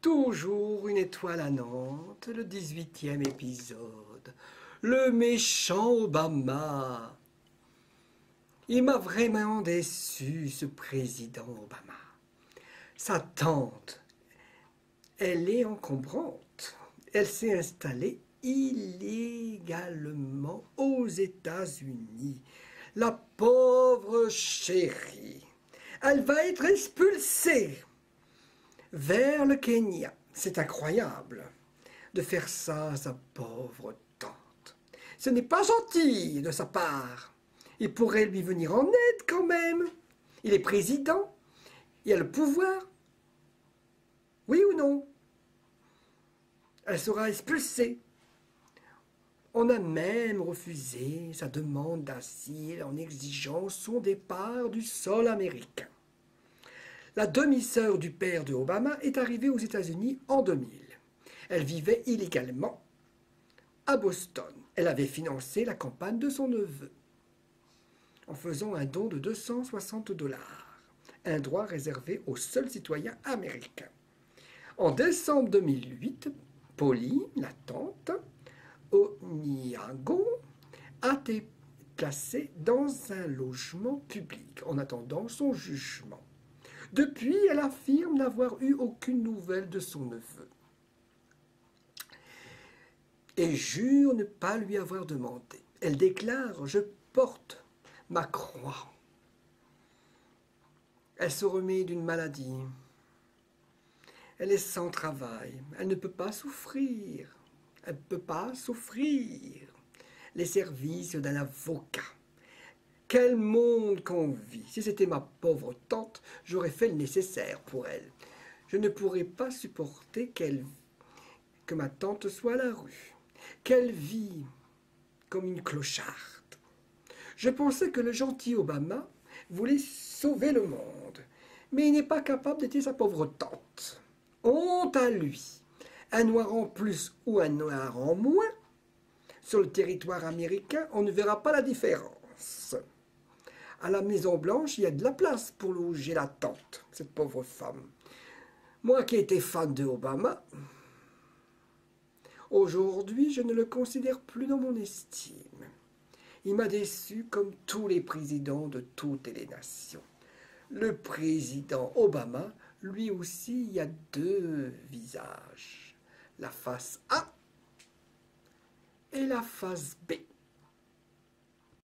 Toujours une étoile à Nantes, le 18e épisode. Le méchant Obama. Il m'a vraiment déçu, ce président Obama. Sa tante, elle est encombrante. Elle s'est installée illégalement aux États-Unis. La pauvre chérie. Elle va être expulsée vers le Kenya. C'est incroyable de faire ça à sa pauvre tante. Ce n'est pas gentil de sa part. Il pourrait lui venir en aide quand même. Il est président. Il a le pouvoir. Oui ou non? Elle sera expulsée. On a même refusé sa demande d'asile en exigeant son départ du sol américain. La demi-sœur du père de Obama est arrivée aux États-Unis en 2000. Elle vivait illégalement à Boston. Elle avait financé la campagne de son neveu en faisant un don de 260 $, un droit réservé aux seuls citoyens américains. En décembre 2008, Polly, la tante, Onyango, a été placée dans un logement public en attendant son jugement. Depuis, elle affirme n'avoir eu aucune nouvelle de son neveu et jure ne pas lui avoir demandé. Elle déclare « Je porte ma croix ». Elle se remet d'une maladie. Elle est sans travail. Elle ne peut pas souffrir. Elle ne peut pas s'offrir les services d'un avocat. Quel monde qu'on vit! Si c'était ma pauvre tante, j'aurais fait le nécessaire pour elle. Je ne pourrais pas supporter que ma tante soit à la rue, qu'elle vit comme une clocharde. Je pensais que le gentil Obama voulait sauver le monde, mais il n'est pas capable d'aider sa pauvre tante. Honte à lui! Un noir en plus ou un noir en moins, sur le territoire américain, on ne verra pas la différence. À la Maison-Blanche, il y a de la place pour loger la tante, cette pauvre femme. Moi qui étais fan de Obama, aujourd'hui, je ne le considère plus dans mon estime. Il m'a déçu comme tous les présidents de toutes les nations. Le président Obama, lui aussi, il y a deux visages. La face A et la face B.